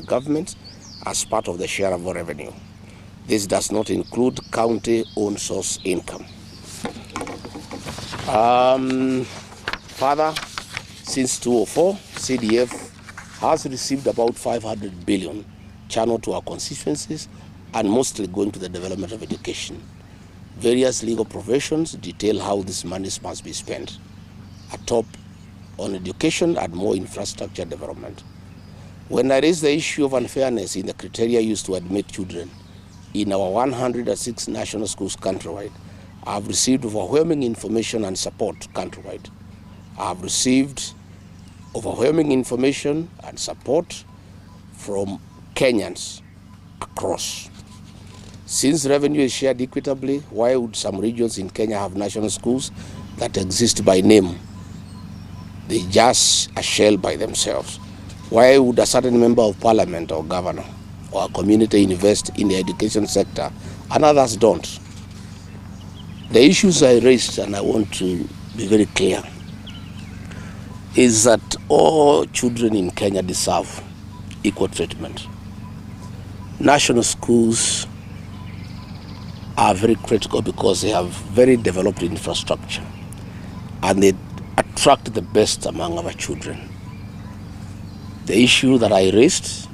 government as part of the share of revenue. This does not include county-owned source income. Further, since 2004, CDF has received about 500 billion channeled to our constituencies and mostly going to the development of education. Various legal provisions detail how these monies must be spent, a top on education and more infrastructure development. When I raise the issue of unfairness in the criteria used to admit children in our 106 national schools countrywide, I have received overwhelming information and support countrywide. I have received overwhelming information and support from Kenyans across. Since revenue is shared equitably, why would some regions in Kenya have national schools that exist by name? They just a shell by themselves. Why would a certain member of parliament or governor or a community invest in the education sector and others don't? The issues I raised, and I want to be very clear, is that all children in Kenya deserve equal treatment. National schools are very critical because they have very developed infrastructure and they attract the best among our children. The issue that I raised,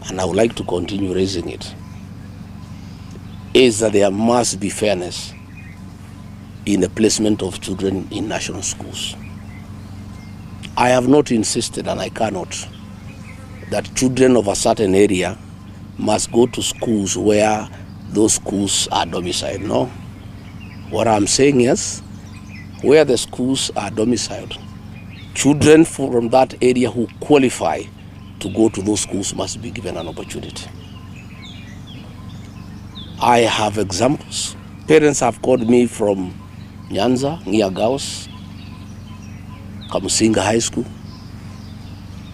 and I would like to continue raising it, is that there must be fairness in the placement of children in national schools. I have not insisted, and I cannot, that children of a certain area must go to schools where those schools are domiciled. No. What I'm saying is, where the schools are domiciled, children from that area who qualify to go to those schools must be given an opportunity. I have examples. Parents have called me from Nyanza, near Gaos, Kamusinga High School,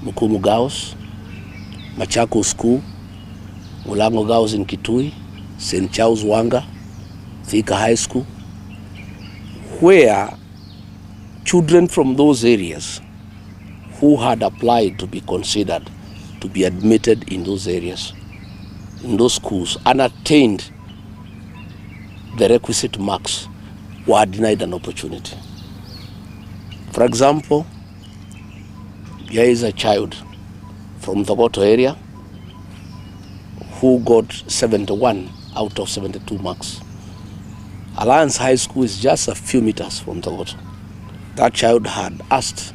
Mukumu Gaos, Machako School, Mulango Gaos in Kitui, St. Charles Wanga, Thika High School, where children from those areas who had applied to be considered to be admitted in those areas, in those schools, and attained the requisite marks were denied an opportunity. For example, there is a child from the Goto area who got 71 out of 72 marks. Alliance High School is just a few meters from Togoto. That child had asked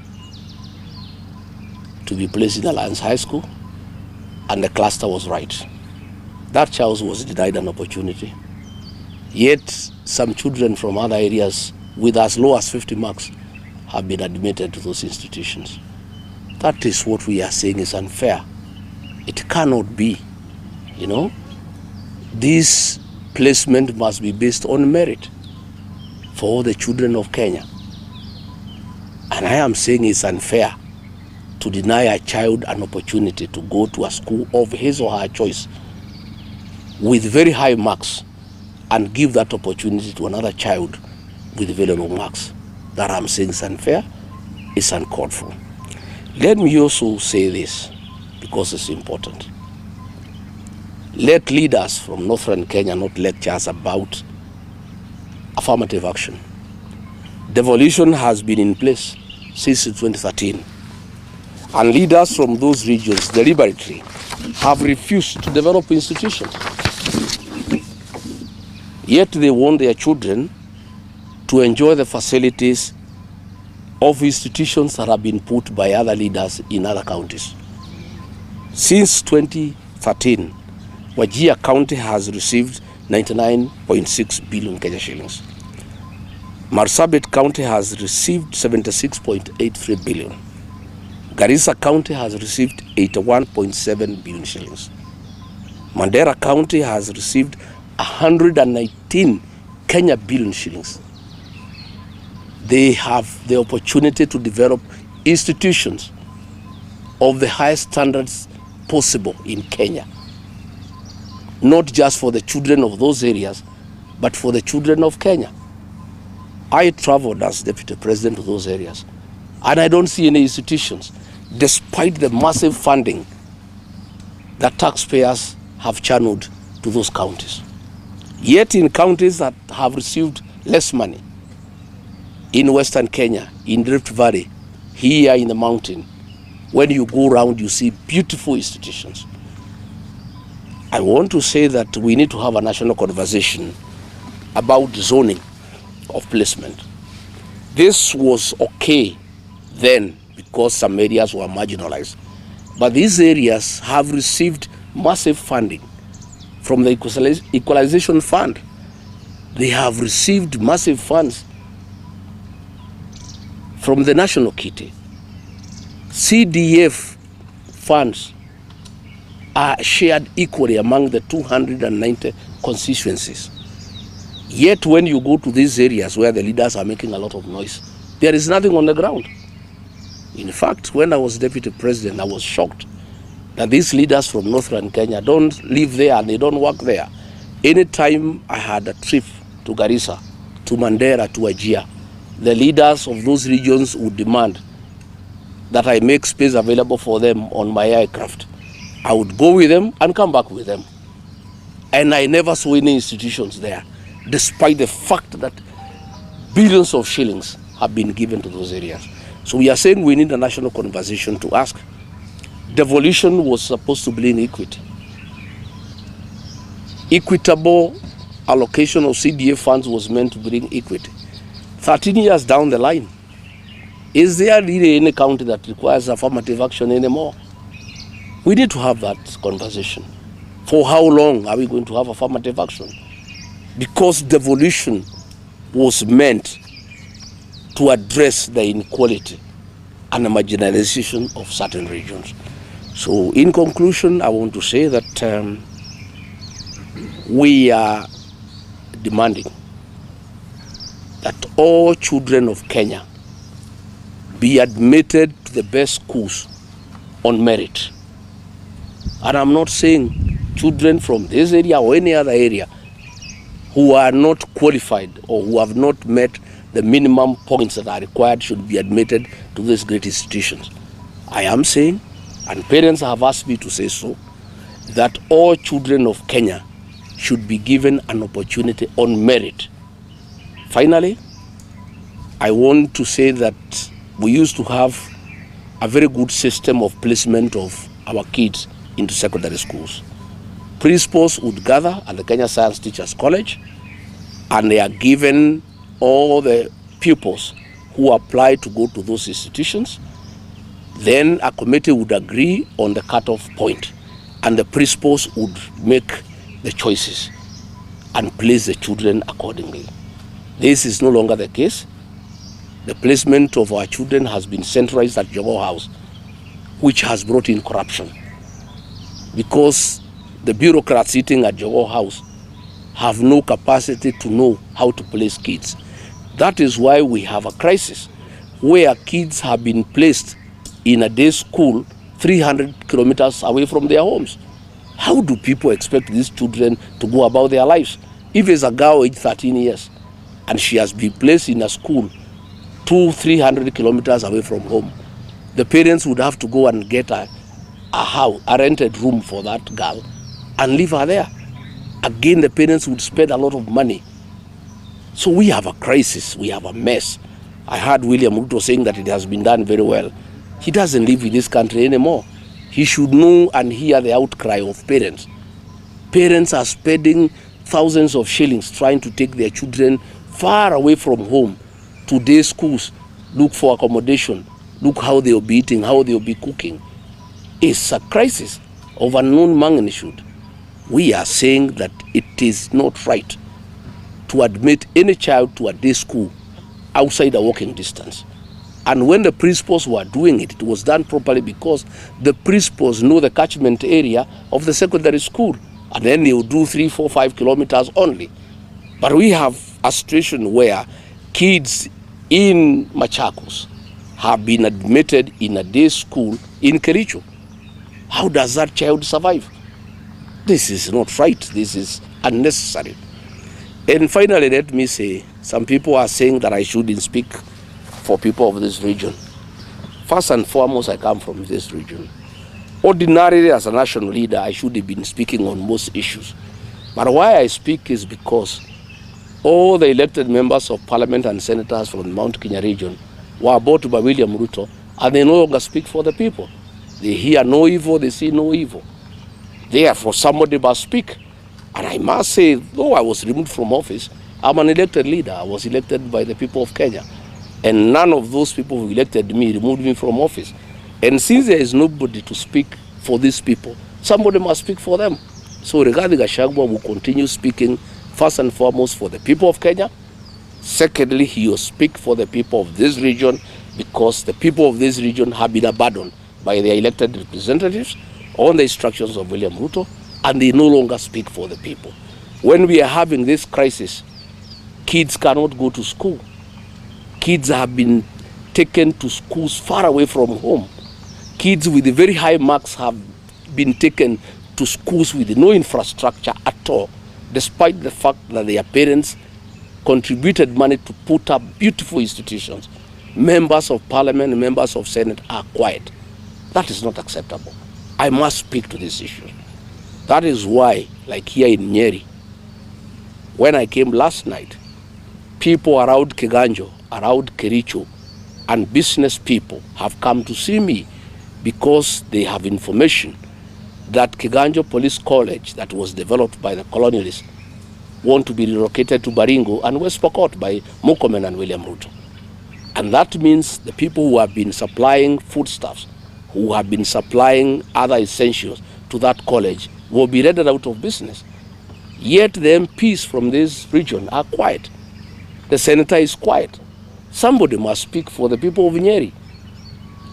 to be placed in Alliance High School, and the cluster was right. That child was denied an opportunity. Yet some children from other areas with as low as 50 marks have been admitted to those institutions. That is what we are saying is unfair. It cannot be, you know. This placement must be based on merit for all the children of Kenya. And I am saying it's unfair to deny a child an opportunity to go to a school of his or her choice with very high marks and give that opportunity to another child with very low marks. That I'm saying is unfair, it's uncalled for. Let me also say this, because it's important. Let leaders from northern Kenya not lecture us about affirmative action. Devolution has been in place since 2013, and leaders from those regions deliberately have refused to develop institutions. Yet they want their children to enjoy the facilities of institutions that have been put by other leaders in other counties. Since 2013, Wajir County has received 99.6 billion Kenya shillings. Marsabit County has received 76.83 billion. Garissa County has received 81.7 billion shillings. Mandera County has received 119 Kenya billion shillings. They have the opportunity to develop institutions of the highest standards possible in Kenya. Not just for the children of those areas, but for the children of Kenya. I traveled as deputy president to those areas, and I don't see any institutions, despite the massive funding that taxpayers have channeled to those counties. Yet in counties that have received less money, in Western Kenya, in Rift Valley, here in the mountain, when you go around, you see beautiful institutions. I want to say that we need to have a national conversation about zoning of placement. This was okay then because some areas were marginalized. But these areas have received massive funding from the Equalization Fund. They have received massive funds from the National Kitty. CDF funds are shared equally among the 290 constituencies. Yet when you go to these areas where the leaders are making a lot of noise, there is nothing on the ground. In fact, when I was deputy president, I was shocked that these leaders from northern Kenya don't live there and they don't work there. Anytime I had a trip to Garissa, to Mandera, to Wajir, the leaders of those regions would demand that I make space available for them on my aircraft. I would go with them and come back with them. And I never saw any institutions there, despite the fact that billions of shillings have been given to those areas. So we are saying we need a national conversation to ask. Devolution was supposed to bring equity. Equitable allocation of CDA funds was meant to bring equity. 13 years down the line, is there really any county that requires affirmative action anymore? We need to have that conversation. For how long are we going to have affirmative action? Because devolution was meant to address the inequality and the marginalization of certain regions. So in conclusion, I want to say that we are demanding that all children of Kenya be admitted to the best schools on merit. And I'm not saying children from this area or any other area who are not qualified or who have not met the minimum points that are required should be admitted to these great institutions. I am saying, and parents have asked me to say so, that all children of Kenya should be given an opportunity on merit. Finally, I want to say that we used to have a very good system of placement of our kids into secondary schools. Principals would gather at the Kenya Science Teachers College, and they are given all the pupils who apply to go to those institutions. Then a committee would agree on the cutoff point, and the principals would make the choices and place the children accordingly. This is no longer the case. The placement of our children has been centralized at Jogoo House, which has brought in corruption, because the bureaucrats sitting at Jogoo House have no capacity to know how to place kids. That is why we have a crisis where kids have been placed in a day school 300 kilometers away from their homes. How do people expect these children to go about their lives? If it's a girl aged 13 years and she has been placed in a school 200-300 kilometers away from home, the parents would have to go and get a house, a rented room for that girl and leave her there. Again, the parents would spend a lot of money. So we have a crisis, we have a mess. I heard William Ruto saying that it has been done very well. He doesn't live in this country anymore. He should know and hear the outcry of parents. Parents are spending thousands of shillings trying to take their children far away from home to day schools, look for accommodation, look how they'll be eating, how they'll be cooking. It's a crisis of unknown magnitude. We are saying that it is not right to admit any child to a day school outside a walking distance. And when the principals were doing it, it was done properly because the principals know the catchment area of the secondary school, and then they will do 3, 4, 5 kilometers only. But we have a situation where kids in Machakos have been admitted in a day school in Kericho. How does that child survive? This is not right. This is unnecessary. And finally, let me say, some people are saying that I shouldn't speak for people of this region. First and foremost, I come from this region. Ordinarily, as a national leader, I should have been speaking on most issues. But why I speak is because all the elected members of parliament and senators from the Mount Kenya region were bought by William Ruto, and they no longer speak for the people. They hear no evil, they see no evil. Therefore, somebody must speak. And I must say, though I was removed from office, I'm an elected leader. I was elected by the people of Kenya. And none of those people who elected me removed me from office. And since there is nobody to speak for these people, somebody must speak for them. So Rigathigachagua will continue speaking first and foremost for the people of Kenya. Secondly, he will speak for the people of this region because the people of this region have been abandoned by their elected representatives on the instructions of William Ruto, and they no longer speak for the people. When we are having this crisis, kids cannot go to school. Kids have been taken to schools far away from home. Kids with very high marks have been taken to schools with no infrastructure at all, despite the fact that their parents contributed money to put up beautiful institutions. Members of parliament, members of senate are quiet. That is not acceptable. I must speak to this issue. That is why, like here in Nyeri, when I came last night, people around Kiganjo, around Kericho, and business people have come to see me because they have information that Kiganjo Police College that was developed by the colonialists want to be relocated to Baringo and West Pokot by Murkomen and William Ruto. And that means the people who have been supplying foodstuffs, who have been supplying other essentials to that college will be rendered out of business. Yet the MPs from this region are quiet. The senator is quiet. Somebody must speak for the people of Nyeri.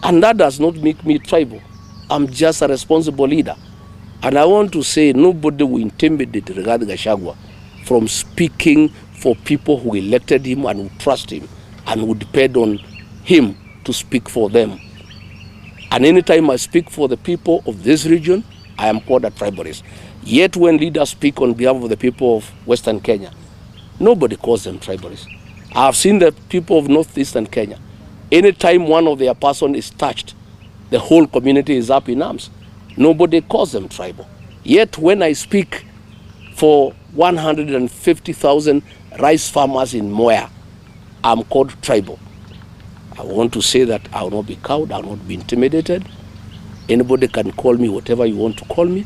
And that does not make me tribal. I'm just a responsible leader. And I want to say nobody will intimidate Rigathigachagua from speaking for people who elected him and who trust him and who depend on him to speak for them. And anytime I speak for the people of this region, I am called a tribalist. Yet when leaders speak on behalf of the people of Western Kenya, nobody calls them tribalists. I have seen the people of Northeastern Kenya. Anytime one of their person is touched, the whole community is up in arms. Nobody calls them tribal. Yet when I speak for 150,000 rice farmers in Moya, I'm called tribal. I want to say that I will not be cowed, I will not be intimidated. Anybody can call me whatever you want to call me.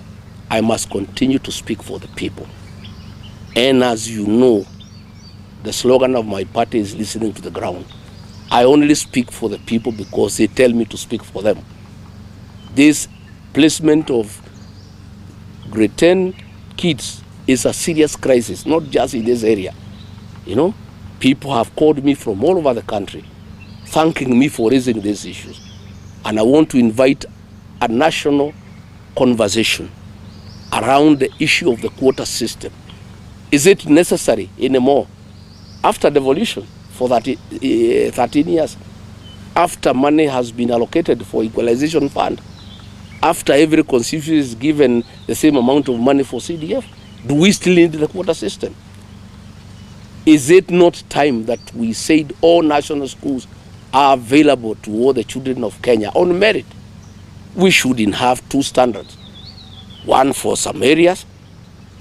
I must continue to speak for the people. And as you know, the slogan of my party is listening to the ground. I only speak for the people because they tell me to speak for them. This placement of grade 10 kids is a serious crisis, not just in this area. You know, people have called me from all over the country, thanking me for raising these issues. And I want to invite a national conversation around the issue of the quota system. Is it necessary anymore? After devolution for 13 years, after money has been allocated for equalization fund, after every constituency is given the same amount of money for CDF, do we still need the quota system? Is it not time that we said all national schools are available to all the children of Kenya on merit? We shouldn't have two standards, one for some areas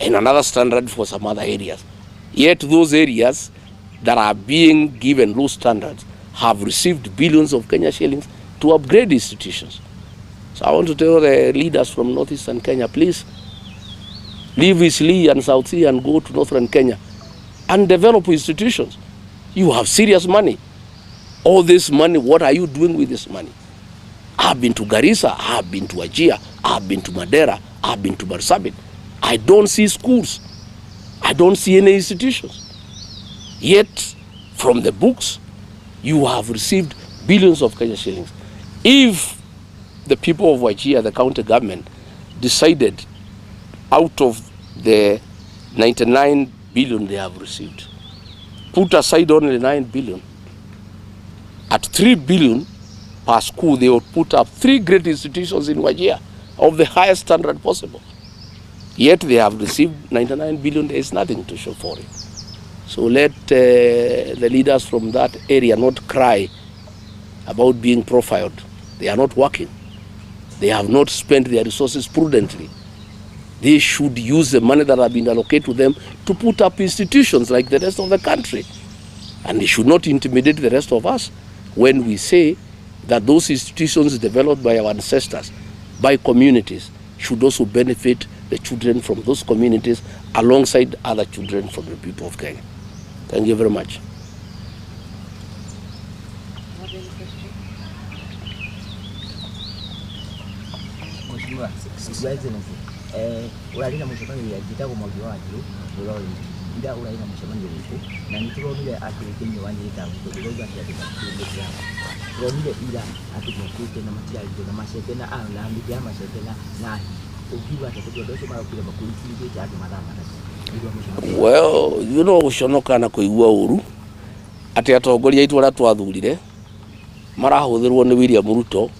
and another standard for some other areas. Yet those areas that are being given low standards have received billions of Kenya shillings to upgrade institutions. So I want to tell the leaders from Northeastern Kenya, please leave East Lee and South Sea and go to Northern Kenya and develop institutions. You have serious money. All this money, what are you doing with this money? I've been to Garissa, I've been to Wajir, I've been to Madera, I've been to Marsabit. I don't see schools. I don't see any institutions. Yet, from the books, you have received billions of Kenya shillings. If the people of Wajir, the county government, decided out of the 99 billion they have received, put aside only 9 billion, at 3 billion per school, they would put up 3 great institutions in Wajir of the highest standard possible. Yet they have received 99 billion, there is nothing to show for it. So let the leaders from that area not cry about being profiled. They are not working. They have not spent their resources prudently. They should use the money that have been allocated to them to put up institutions like the rest of the country. And they should not intimidate the rest of us when we say that those institutions developed by our ancestors, by communities, should also benefit the children from those communities alongside other children from the people of Kenya. Thank you very much. Urarina mshamanyo ya jitago mwagiwaji urori ida urarina mshamanyo yuko na nituronile akirikeni wanjirika kudogoza kiatika kudogoza urorile ida atikukute na materialito na mashekena na ambia mashekena na ukiwa atakudogoza mara kule bakuliki cyane madama. Well, you know ushonoka na kuigua uru ati atongoria itu ara twathurire marahuthirwo ni William Ruto